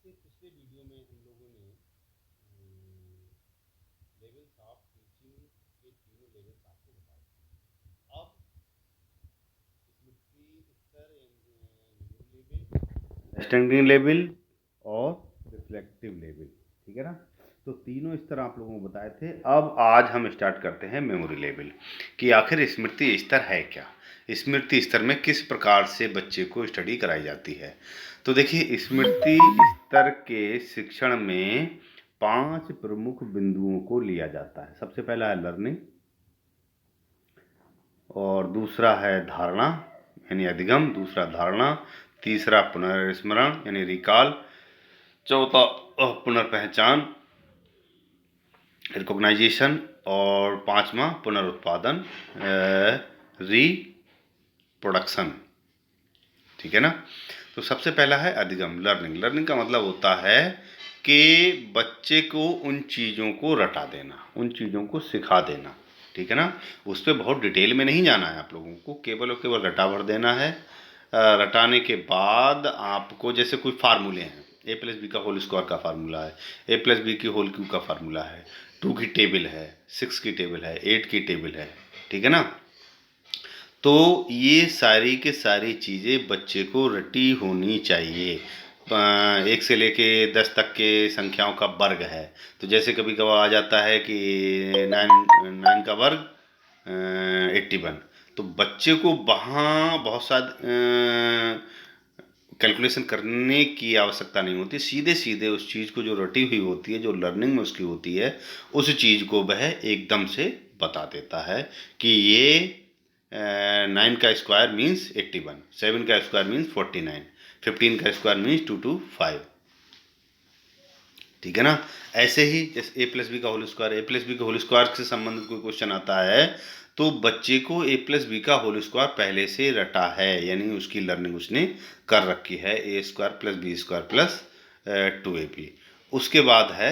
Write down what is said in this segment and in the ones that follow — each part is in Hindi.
इसके पिछले वीडियो में हम लोगों ने लेवल्स ऑफ टीचिंग के तीनों लेवल्स आपको बताए। अब स्मृति स्तर, मेमोरी लेवल, अंडरस्टैंडिंग लेवल और रिफ्लेक्टिव लेवल, ठीक है ना। तो तीनों स्तर आप लोगों को बताए थे। अब आज हम स्टार्ट करते हैं मेमोरी लेवल कि आखिर स्मृति स्तर है क्या, स्मृति स्तर में किस प्रकार से बच्चे को स्टडी कराई जाती है। तो देखिए, स्मृति स्तर के शिक्षण में 5 प्रमुख बिंदुओं को लिया जाता है। सबसे पहला है लर्निंग, और दूसरा है धारणा यानी अधिगम, दूसरा धारणा, तीसरा पुनर्स्मरण यानी रिकॉल, चौथा पुनर्पहचान रिकॉग्नाइजेशन, और पांचवा पुनरुत्पादन रिप्रोडक्शन, ठीक है ना। तो सबसे पहला है अधिगम, लर्निंग। लर्निंग का मतलब होता है कि बच्चे को उन चीज़ों को रटा देना, उन चीज़ों को सिखा देना, ठीक है ना। उस पर बहुत डिटेल में नहीं जाना है आप लोगों को, केवल और केवल रटा भर देना है। रटाने के बाद आपको जैसे कोई फार्मूले हैं, a+b का होल स्क्वायर का फार्मूला है, a+b की होल क्यूब का फार्मूला है, 2 की टेबल है, 6 की टेबल है, 8 की टेबल है, ठीक है ना। तो ये सारी के सारी चीज़ें बच्चे को रटी होनी चाहिए। 1 से लेके 10 तक के संख्याओं का वर्ग है, तो जैसे कभी कभार आ जाता है कि 9 का वर्ग 81, तो बच्चे को वहाँ बहुत सारे कैलकुलेशन करने की आवश्यकता नहीं होती। सीधे सीधे उस चीज़ को जो रटी हुई होती है, जो लर्निंग में उसकी होती है, उस चीज़ को वह एकदम से बता देता है कि ये 9 का स्क्वायर मीन्स 81, 7 का स्क्वायर मीन्स 49, 15 का स्क्वायर मीन्स 225, ठीक है ना। ऐसे ही जैसे a+b का होल स्क्वायर, a+b के होल स्क्वायर से संबंधित कोई क्वेश्चन आता है तो बच्चे को a+b का होल स्क्वायर पहले से रटा है, यानी उसकी लर्निंग उसने कर रखी है, a² + b² + 2ab। उसके बाद है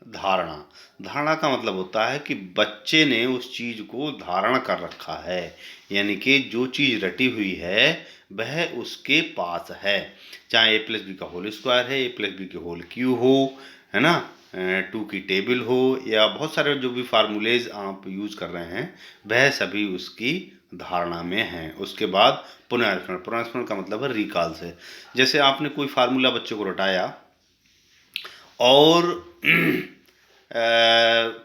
धारणा। धारणा का मतलब होता है कि बच्चे ने उस चीज़ को धारण कर रखा है, यानी कि जो चीज़ रटी हुई है वह उसके पास है, चाहे a+b का होल स्क्वायर है, a+b के होल क्यूब हो, है ना, 2 की टेबल हो, या बहुत सारे जो भी फार्मूलेज आप यूज कर रहे हैं वह सभी उसकी धारणा में हैं। उसके बाद पुनर्स्मरण। पुनर्स्मरण का मतलब है रिकॉल से। जैसे आपने कोई फार्मूला बच्चों को रटाया और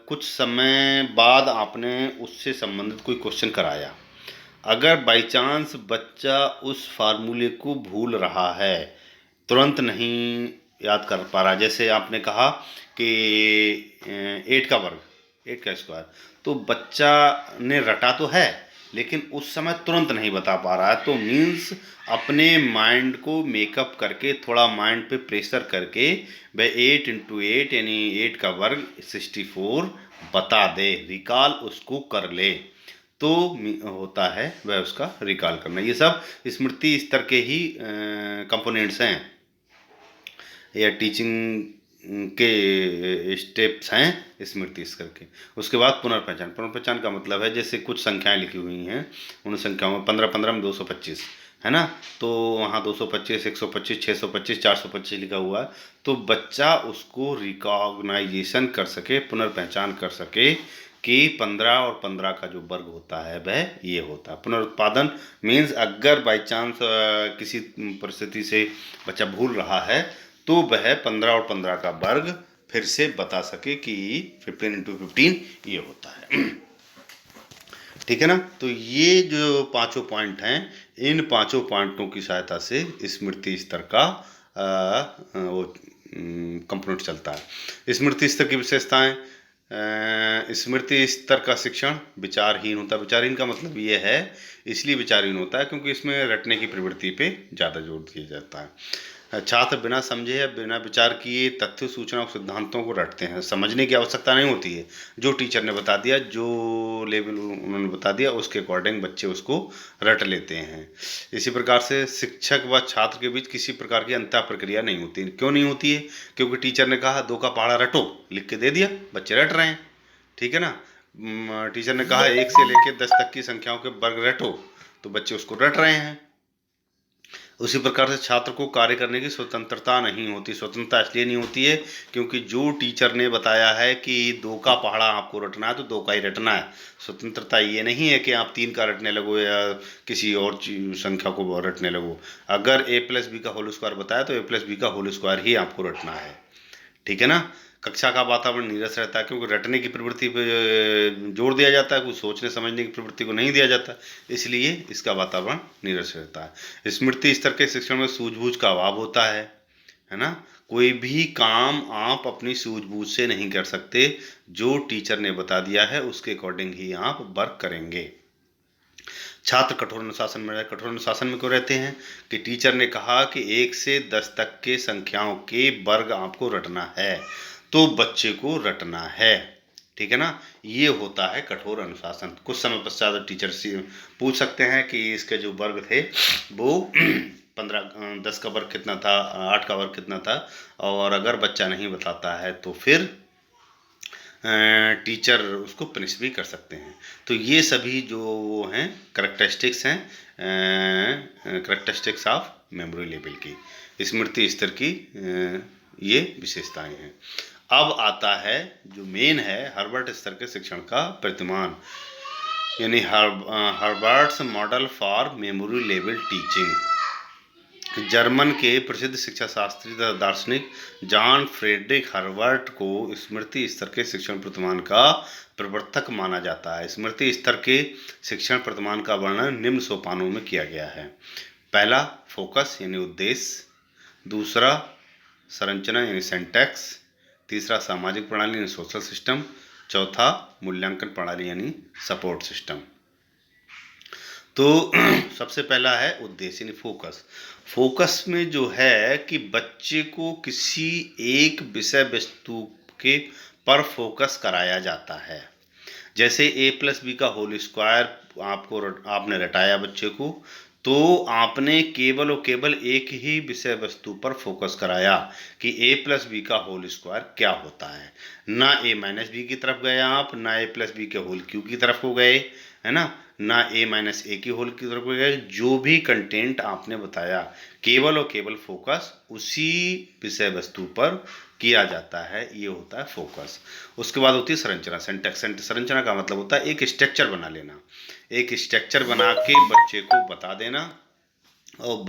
कुछ समय बाद आपने उससे संबंधित कोई क्वेश्चन कराया, अगर बाई चांस बच्चा उस फार्मूले को भूल रहा है, तुरंत नहीं याद कर पा रहा, जैसे आपने कहा कि 8 का वर्ग, 8 का स्क्वायर, तो बच्चा ने रटा तो है लेकिन उस समय तुरंत नहीं बता पा रहा है, तो मीन्स अपने माइंड को मेकअप करके, थोड़ा माइंड पे प्रेशर करके वह 8 × 8 यानी 8 का वर्ग 64 बता दे, रिकॉल उसको कर ले, तो होता है वह उसका रिकॉल करना। ये सब स्मृति स्तर के ही कंपोनेंट्स हैं या टीचिंग के स्टेप्स हैं स्मृति स्तर के। उसके बाद पुनर्पहचान। पुनर्पहचान का मतलब है जैसे कुछ संख्याएं लिखी हुई हैं, उन संख्याओं में 15 में 225 है ना, तो वहाँ 225, 125, 625, 425 लिखा हुआ है, तो बच्चा उसको रिकॉग्नाइजेशन कर सके, पुनर्पहचान कर सके कि 15 और 15 का जो वर्ग होता है वह ये होता है। पुनरुत्पादन मीन्स अगर बाई चांस किसी परिस्थिति से बच्चा भूल रहा है तो वह 15 और 15 का वर्ग फिर से बता सके कि 15 × 15 ये होता है, ठीक है ना। तो ये जो पांचों पॉइंट हैं, इन पांचों पॉइंटों की सहायता से स्मृति स्तर का वो कंपोनेंट चलता है। स्मृति स्तर की विशेषताएं, स्मृति स्तर का शिक्षण विचारहीन होता है। विचारहीन का मतलब ये है, इसलिए विचारहीन होता है क्योंकि इसमें रटने की प्रवृत्ति पे ज़्यादा जोर दिया जाता है। छात्र बिना समझे या बिना विचार किए तथ्य, सूचना और सिद्धांतों को रटते हैं। समझने की आवश्यकता नहीं होती है, जो टीचर ने बता दिया, जो लेवल उन्होंने बता दिया, उसके अकॉर्डिंग बच्चे उसको रट लेते हैं। इसी प्रकार से शिक्षक व छात्र के बीच किसी प्रकार की अंतर प्रक्रिया नहीं होती। क्यों नहीं होती है? क्योंकि टीचर ने कहा 2 का पहाड़ा रटो, लिख के दे दिया, बच्चे रट रहे हैं, ठीक है ना। टीचर ने कहा 1 से लेकर 10 तक की संख्याओं के वर्ग रटो, तो बच्चे उसको रट रहे हैं। उसी प्रकार से छात्र को कार्य करने की स्वतंत्रता नहीं होती। स्वतंत्रता इसलिए नहीं होती है क्योंकि जो टीचर ने बताया है कि 2 का पहाड़ा आपको रटना है तो 2 का ही रटना है। स्वतंत्रता ये नहीं है कि आप 3 का रटने लगो या किसी और संख्या को रटने लगो। अगर a+b का होल स्क्वायर बताया तो a+b का होल स्क्वायर ही आपको रटना है। ठीक है ना। कक्षा का वातावरण नीरस रहता है क्योंकि रटने की प्रवृत्ति पे जोर दिया जाता है, कुछ सोचने समझने की प्रवृत्ति को नहीं दिया जाता, इसलिए इसका वातावरण नीरस रहता है। स्मृति स्तर के शिक्षण में सूझबूझ का अभाव होता है ना। कोई भी काम आप अपनी सूझबूझ से नहीं कर सकते, जो टीचर ने बता दिया है उसके अकॉर्डिंग ही आप वर्क करेंगे। छात्र कठोर अनुशासन में रहे। कठोर अनुशासन में क्यों रहते हैं कि टीचर ने कहा कि 1 से 10 तक के संख्याओं के वर्ग आपको रटना है, तो बच्चे को रटना है। ठीक है ना। ये होता है कठोर अनुशासन। कुछ समय पश्चात टीचर से पूछ सकते हैं कि इसके जो वर्ग थे वो 10 का वर्ग कितना था, 8 का वर्ग कितना था, और अगर बच्चा नहीं बताता है तो फिर टीचर उसको पनिश भी कर सकते हैं। तो ये सभी जो वो हैं करेक्टरिस्टिक्स हैं, करेक्टरिस्टिक्स ऑफ मेमोरी लेवल की, स्मृति स्तर की ये विशेषताएं हैं। अब आता है जो मेन है हार्वर्ड स्तर के शिक्षण का प्रतिमान, यानी Harvard's model for memory level teaching. German के प्रसिद्ध शिक्षा शास्त्री तथा दार्शनिक जॉन फ्रेडरिक हार्वर्ड को स्मृति स्तर के शिक्षण प्रतिमान का प्रवर्तक माना जाता है। स्मृति स्तर के शिक्षण प्रतिमान का वर्णन निम्न सोपानों में किया गया है। पहला फोकस यानी उद्देश्य, दूसरा संरचना यानी सिंटैक्स, तीसरा सामाजिक प्रणाली यानी सोशल सिस्टम, चौथा मूल्यांकन प्रणाली यानी सपोर्ट सिस्टम। तो सबसे पहला है उद्देश्य यानी फोकस। फोकस में जो है कि बच्चे को किसी एक विषय वस्तु के पर फोकस कराया जाता है। जैसे a+b का होल स्क्वायर आपने रटाया बच्चे को, तो आपने केवल और केवल एक ही विषय वस्तु पर फोकस कराया कि a+b का होल स्क्वायर क्या होता है। ना a-b की तरफ गए आप, ना a+b के होल क्यू की तरफ को गए, है ना, ना a-a की होल की तरफ गए। जो भी कंटेंट आपने बताया केवल और केवल फोकस उसी विषय वस्तु पर किया जाता है, ये होता है फोकस। उसके बाद होती है संरचना, सिंटैक्स। संरचना का मतलब होता है एक स्ट्रक्चर बना लेना, एक स्ट्रक्चर बना के बच्चे को बता देना, और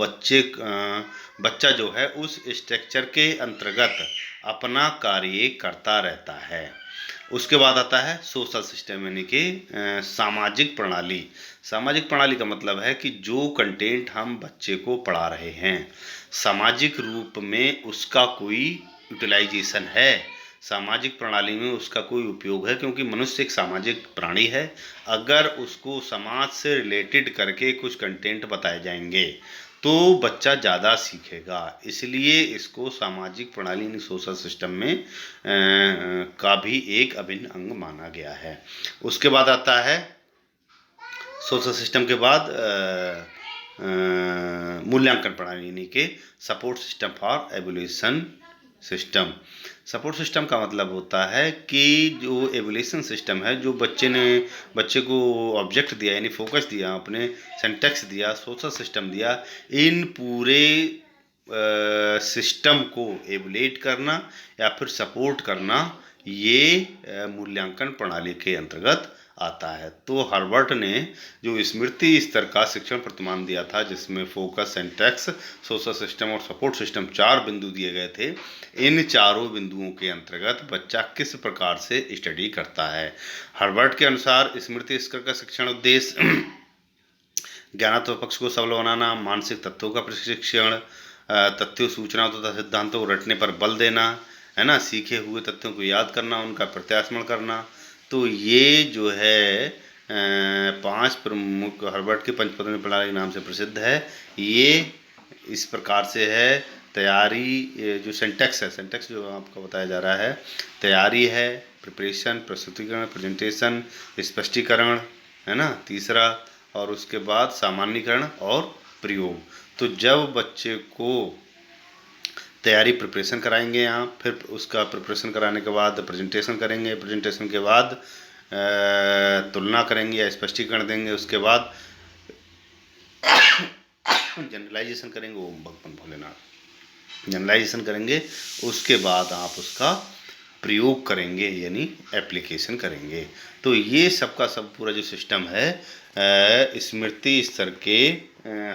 बच्चा जो है उस स्ट्रक्चर के अंतर्गत अपना कार्य करता रहता है। उसके बाद आता है सोशल सिस्टम यानी कि सामाजिक प्रणाली। सामाजिक प्रणाली का मतलब है कि जो कंटेंट हम बच्चे को पढ़ा रहे हैं सामाजिक रूप में उसका कोई यूटिलाइजेशन है, सामाजिक प्रणाली में उसका कोई उपयोग है, क्योंकि मनुष्य एक सामाजिक प्राणी है। अगर उसको समाज से रिलेटेड करके कुछ कंटेंट बताए जाएंगे तो बच्चा ज़्यादा सीखेगा, इसलिए इसको सामाजिक प्रणाली यानी सोशल सिस्टम में का भी एक अभिन्न अंग माना गया है। उसके बाद आता है सोशल सिस्टम के बाद मूल्यांकन प्रणाली यानी कि support system for evolution system. Support system का मतलब होता है कि जो एवोल्यूशन सिस्टम है, जो बच्चे को ऑब्जेक्ट दिया यानी फोकस दिया, अपने सिंटैक्स दिया, सोशल सिस्टम दिया, इन पूरे सिस्टम को एवोलेट करना या फिर सपोर्ट करना, ये मूल्यांकन प्रणाली के अंतर्गत आता है। तो हार्वर्ड ने जो स्मृति स्तर का शिक्षण प्रतिमान दिया था जिसमें फोकस, सिंटैक्स, सोशल सिस्टम और सपोर्ट सिस्टम 4 बिंदु दिए गए थे, इन चारों बिंदुओं के अंतर्गत बच्चा किस प्रकार से स्टडी करता है। हार्वर्ड के अनुसार स्मृति स्तर का शिक्षण उद्देश्य ज्ञानात्मक पक्ष को सबल बनाना, मानसिक तत्वों का प्रशिक्षण, तथ्यों, सूचनाओं तथा सिद्धांतों को रटने पर बल देना, है ना, सीखे हुए तथ्यों को याद करना, उनका प्रत्यास्मरण करना। तो ये जो है 5 प्रमुख हार्वर्ड की पंचपदवी प्रणाली के नाम से प्रसिद्ध है। ये इस प्रकार से है तैयारी, जो सिंटैक्स है, सिंटैक्स जो आपको बताया जा रहा है, तैयारी है, प्रिपरेशन, प्रस्तुतिकरण, प्रेजेंटेशन, स्पष्टीकरण, है ना, तीसरा, और उसके बाद सामान्यीकरण और प्रयोग। तो जब बच्चे को तैयारी प्रिपरेशन कराएंगे यहाँ, फिर उसका प्रिपरेशन कराने के बाद प्रेजेंटेशन करेंगे, प्रेजेंटेशन के बाद तुलना करेंगे या स्पष्टीकरण देंगे, उसके बाद उसमें जनरलाइजेशन करेंगे, ओम भगवान भोलेनाथ जनरलाइजेशन करेंगे, उसके बाद आप उसका प्रयोग करेंगे यानी एप्लीकेशन करेंगे। तो ये सबका सब पूरा जो सिस्टम है स्मृति स्तर के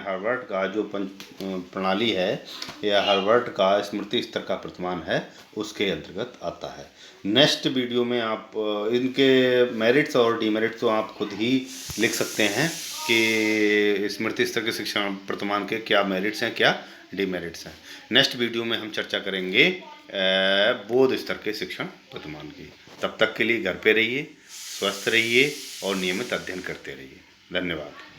हार्वर्ड का जो प्रणाली है या हार्वर्ड का स्मृति स्तर का प्रतिमान है उसके अंतर्गत आता है। नेक्स्ट वीडियो में आप इनके मेरिट्स और डीमेरिट्स तो आप खुद ही लिख सकते हैं कि स्मृति स्तर के शिक्षण प्रतिमान के क्या मेरिट्स हैं क्या डीमेरिट्स हैं। नेक्स्ट वीडियो में हम चर्चा करेंगे बोध स्तर के शिक्षण प्रतिमान की। तब तक के लिए घर पे रहिए, स्वस्थ रहिए और नियमित अध्ययन करते रहिए। धन्यवाद।